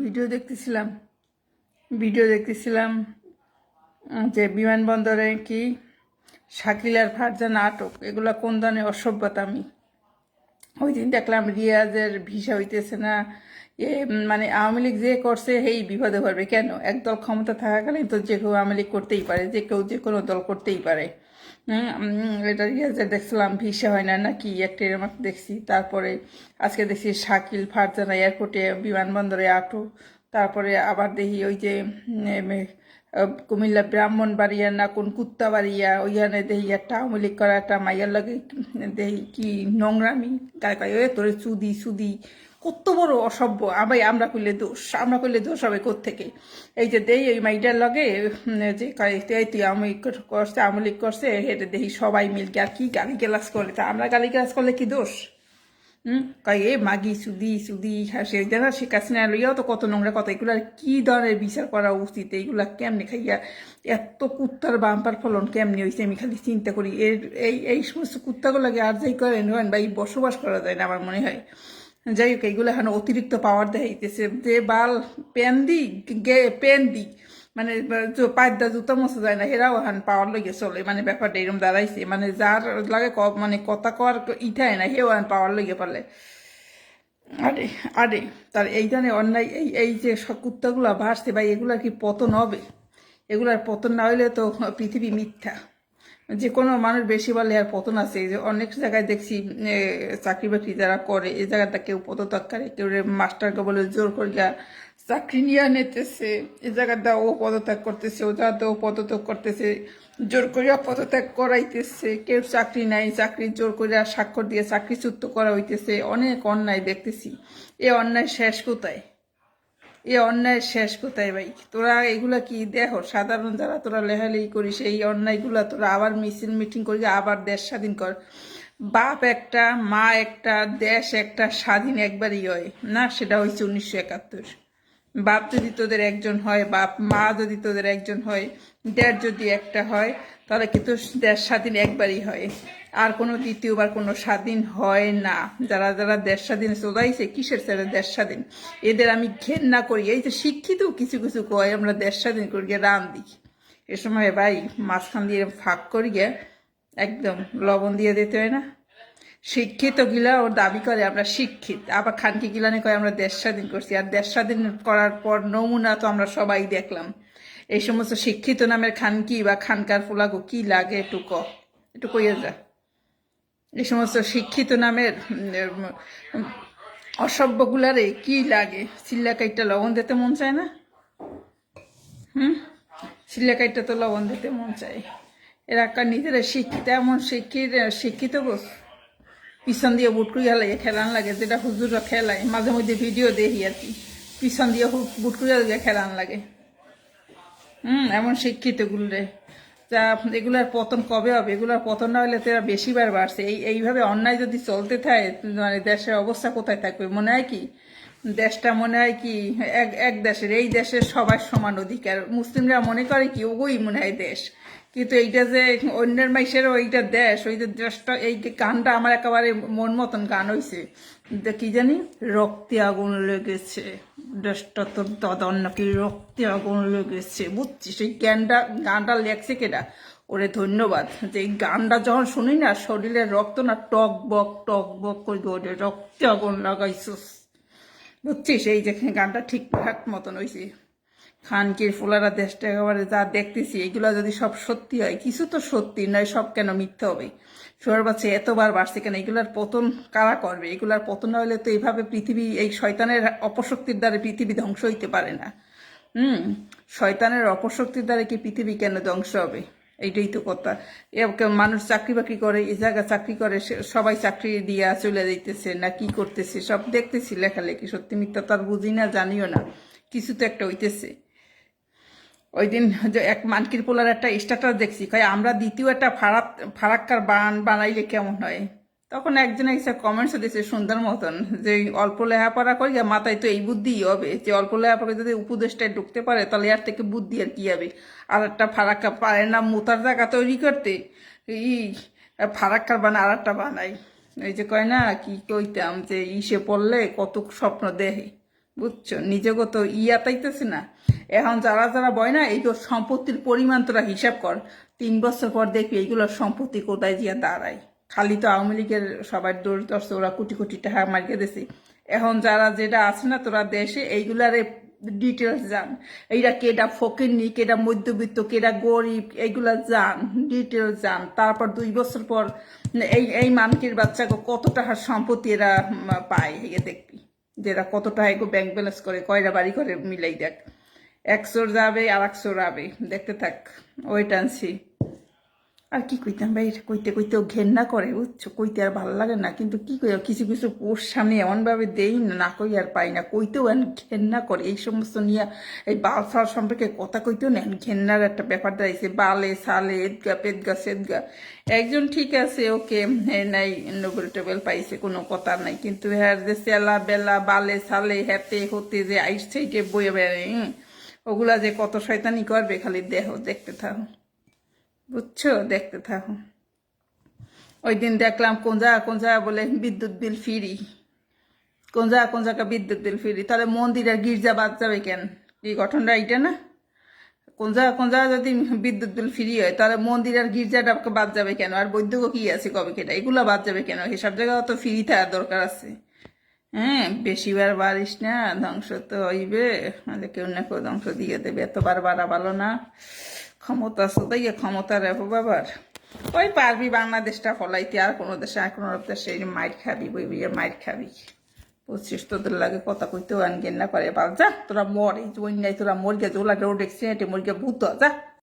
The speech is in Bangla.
ভিডিও দেখতেছিলাম যে বিমানবন্দরে কি শাকিল আর ফারজানা আটক, এগুলা কোন ধরনের অসভ্যতামি। ওই দিন দেখলাম রিয়াজের ভিসা হইতেছে না, মানে আওয়ামী লীগ যে করছে সেই বিপদে পড়বে। কেন? একদল ক্ষমতা থাকাকালীন তো যে কেউ আওয়ামী লীগ করতেই পারে, যে কেউ যে কোনো দল করতেই পারে। এটা রিয়াজের দেখছিলাম ভিসা হয় না নাকি একটা এরকম দেখছি। তারপরে আজকে দেখছি শাকিল ফারজানা এয়ারপোর্টে বিমানবন্দরে আটক। তারপরে আবার দেখি ওই যে কুমিল্লা ব্রাহ্মণবাড়িয়া না কোন কুত্তাবাড়িয়া ওইখানে দেখি একটা আওয়ামী লীগ করা একটা মাইয়ার লাগে দেখি কি নোংরামি, গায়ে গায়ে তোরে চুদি চুদি, কত বড় অসভ্য। আমরা করলে দোষ হবে কোত্থেকে? এই যে দেই ওই মাইটার লগে যে তুই আওয়ামী লীগ করছে হেঁটে দেখি সবাই মিলকে আর কি গালি গালাজ করলে, তা আমরা গালি গালাজ করলে কি দোষ? কয় এ মাগি সুদি হাসে যারা শেখ হাসিনা লইয়াও তো কত নোংরা কথা। এগুলার কি ধরনের বিচার করা উচিত? এইগুলা কেমনি খাইয়া এত কুত্তার বাম্পার ফলন কেমনি হয়েছে আমি খালি চিন্তা করি। এই সমস্ত কুত্তাগুলোকে আর যাই করেন বা এই বসবাস করা যায় না আমার মনে হয়। যাই হোক, এইগুলো এখন অতিরিক্ত পাওয়ার দেখাইতেছে যে বাল পেন দি মানে পায়ের দা জুতা মশা যায় না, এরাও এখন পাওয়ার লইগে চলে। মানে ব্যাপারটা এরকম দাঁড়াইছে, মানে যার লাগে মানে কথা কর ইঠায় না হেও এখন পাওয়ার লইগে পারলে। আরে আরে তার এই ধরনের অন্যায় এই যে সব কুত্তাগুলা ভাসছে ভাই, এগুলার কি পতন হবে? এগুলার পতন না হইলে তো পৃথিবী মিথ্যা। যে কোনো মানুষ বেশি বলে আর পতন আছে। যে অনেক জায়গায় দেখছি চাকরি বাকরি যারা করে এই জায়গাটা কেউ পদত্যাগ করে, কেউ মাস্টারকে বলে জোর করিয়া চাকরি নিয়ে নিতেছে, এই জায়গাটা ও পদত্যাগ করতেছে, ও জায়গাতে ও পদত্যাগ করতেছে, জোর করিয়া পদত্যাগ করাইতেছে। কেউ চাকরি নাই, চাকরি জোর করিয়া স্বাক্ষর দিয়ে চাকরিচ্যুত করা হইতেছে। অনেক অন্যায় দেখতেছি। এ অন্যায় শেষ কোথায়? ভাই? তোরা এগুলা কি দেখো? সাধারণ যারা তোরা লেহালেহি করিস এই অন্যায়গুলা তোরা আবার মিছিল মিটিং করি আবার দেশ স্বাধীন কর। বাপ একটা, মা একটা, দেশ একটা, স্বাধীন একবারই হয় না, সেটা হয়েছে 1971। বাপ যদি তোদের একজন হয়, বাপ মা যদি তোদের একজন হয়, দেশ যদি একটা হয়, তাহলে কিন্তু দেশ স্বাধীন একবারই হয়। আর কোনো দ্বিতীয়বার কোনো স্বাধীন হয় না। যারা যারা দেশ স্বাধীন চলাইছে কিসের ছেড়ে দেশ স্বাধীন, এদের আমি ঘেন্না করি। এই যে শিক্ষিত কিছু কিছু কয় আমরা দেশ স্বাধীন করি গিয়ে রান দিই, এ সময় ভাই মাঝখান দিয়ে ফাঁক করি গিয়ে একদম লবণ দিয়ে দিতে হয় না? শিক্ষিত গিলা ওর দাবি করে আমরা শিক্ষিত, আবার খানকি গিলানে কয় আমরা দেশ স্বাধীন করছি। আর দেশ স্বাধীন করার পর নমুনা তো আমরা সবাই দেখলাম। এই সমস্ত শিক্ষিত নামের খানকি বা খানকার ফুলাগো কি লাগে একটু কইয়া যা। এই সমস্ত শিক্ষিত নামের অসভ্যগুলারে কি লাগে? চিল্লাকাইটা লবণ দিতে মন চায় না? চিল্লাকাইটা তো লবণ দিতে মন চায়। এরা নিজেরা শিক্ষিত, এমন শিক্ষিত গোস পিছন দিয়ে বুটকুই গেলে খেলান লাগে, যেটা হুজুররা খেলায় মাঝে মধ্যে ভিডিও দেখি আর কি, পিছন দিয়ে বুটকুই খেলান লাগে। এমন শিক্ষিত গুলরে যা, এগুলার পতন কবে হবে? এগুলার পতন না হলে তো এরা বেশিবার বাড়ছে। এইভাবে অন্যায় যদি চলতে থাকে মানে দেশের অবস্থা কোথায় থাকবে? মনে হয় কি দেশটা মনে হয় কি এক দেশের, এই দেশের সবার সমান অধিকার। মুসলিমরা মনে করে কি ওগোই মনে হয় দেশ, কিন্তু এইটা যে অন্যের মাইসেরও এইটা দেশ, ওই যে দেশটা, এই গানটা আমার একেবারে মন মতন গান হয়েছে। কি জানি রক্তে আগুন লেগেছে, দেশটা তোর দাদার নাকি রক্তে আগুন লেগেছে, বুঝছিস? এই গানটা লেখছে কেটা? ওরে ধন্যবাদ। যে এই গানটা যখন শুনি না শরীরের রক্ত না টক বক করে ওরে রক্তে আগুন লাগাইছিস, বুঝছিস? এই যে গানটা ঠিকঠাক মতন হয়েছে। খানকির ফুলারা দেশটা একেবারে যা দেখতেছি, এগুলো যদি সব সত্যি হয়, কিছু তো সত্যি নয়, সব কেন মিথ্যা হবে? শোয়ার বাচ্চা এতবার বাড়ছে কেন? এগুলার পতন কারা করবে? এগুলার পতন না হলে তো এইভাবে পৃথিবী, এই শয়তানের অপশক্তির দ্বারা পৃথিবী ধ্বংস হইতে পারে না। শয়তানের অপশক্তির দ্বারা কি পৃথিবী কেন ধ্বংস হবে? এইটাই তো কথা। মানুষ চাকরি বাকরি করে, এই জায়গায় চাকরি করে, সবাই চাকরি দিয়া চলে যাইতেছে না কি করতেছে সব দেখতেছি, লেখালেখি সত্যি মিথ্যা তার বুঝি না, জানিও না, কিছু তো একটা হইতেছে। ওই দিন যে এক মানকির পোলার একটা স্ট্যাটাস দেখছি, কয় আমরা দ্বিতীয় একটা ফারাক্কার বানাইলে কেমন হয়? তখন একজন এসে কমেন্টস দিয়েছে সুন্দর মতন, যে অল্প লেখাপড়া করি মাথায় তো এই বুদ্ধিই হবে, যে অল্প লেখাপড়া যদি উপদেশটায় ঢুকতে পারে তাহলে আর থেকে বুদ্ধি আর কি হবে? আর একটা ফারাক্কা পারে না মোতার জায়গা তৈরি করতে, ই ফারাক্কার আর একটা বানাই। এই যে কয় না কি কইতাম যে ইসে পড়লে কত স্বপ্ন দেখে, বুঝছো, নিজেকে তো তাইতেছে না। এখন যারা যারা বয় না এইগুলো সম্পত্তির পরিমাণ তোরা হিসাব কর, 3 বছর পর দেখবি এইগুলোর সম্পত্তি কোথায় গিয়ে দাঁড়ায়। খালি তো আওয়ামী লীগের সবার দৌড় দর্শে ওরা কোটি কোটি টাকা মারিয়ে দিছে। এখন যারা যেটা আছে না তোরা দেশে এইগুলারে ডিটেলস জান, এইটা কেডা ফকিরনি, কেডা মধ্যবিত্ত, কেডা গরিব, এইগুলা জান, ডিটেলস জান। তারপর 2 বছর পর এই এই মানকির বাচ্চাকে কত টাকার সম্পত্তি এরা পায়, এই দেখবি যেটা কত টাকা এগো ব্যাংক ব্যালেন্স করে, কয়টা বাড়ি করে মিলাই দেখ। 100 যাবে আর 100 যাবে, দেখতে থাক, ওই টানছি। আর কি কইতাম ভাই, এটা কইতে কইতেও ঘেন্না করে, বুঝছো, কইতে আর ভালো লাগে না। কিন্তু কি কই, কিছু কিছু পোস্ট সামনে এমনভাবে দেই না, না কই আর পাই না, কইতেও ঘেন্না করে এই সমস্ত নিয়ে। এই বাল ফাল সম্পর্কে কথা কইতেও নেন ঘেন্নার একটা ব্যাপার দাঁড়িয়েছে, বালে সালে এদগা পেদগা সেদগা। একজন ঠিক আছে, ওকে নাই, নোবেল টোবেল পাইছে, কোনো কথা নাই, কিন্তু হ্যাঁ যে সেলা বেলা বালে সালে হেতে হতে যে আইস সাইডে বয়ে বেড়ে, ওগুলা যে কত শয়তানি করবে খালি দেহ, দেখতে থাকো, বুঝছো, দেখতে থাকো। ওই দিন দেখলাম কোন জায়গা বলে বিদ্যুৎ বিল ফ্রি, কোন জায়গা বিদ্যুৎ বিল ফ্রি, তাহলে মন্দির আর গির্জা বাদ যাবে কেন? এই গঠনটা এইটা না? কোন জায়গা যদি বিদ্যুৎ বিল ফ্রি হয় তাহলে মন্দির আর গির্জাটা বাদ যাবে কেন? আর বৈদ্য কি আছে কবে কেটা, এগুলো বাদ যাবে কেন? এসব জায়গাও তো ফ্রি থাকার দরকার আছে। হ্যাঁ, বেশিবার বাড়িস না, ধ্বংস তো হইবে, মানে কেউ না কেউ ধ্বংস দিয়ে দেবে, এতবার বাড়া ভালো না। ক্ষমতা আছে তাই ক্ষমতা রেখো বাবার, ওই পারবি বাংলাদেশটা ফলাইতে, আর কোনো দেশে আর কোনো দেশে মাইর খাবি, বইবি মাইর খাবি, বুঝছিস? তোদের লাগে কথা কইতেও আনগেন না করে, বাল যা তোরা মর, এই বন্যায় তোরা মর গে, জোলা ডেউ দেখছি মর গে ভূত যা।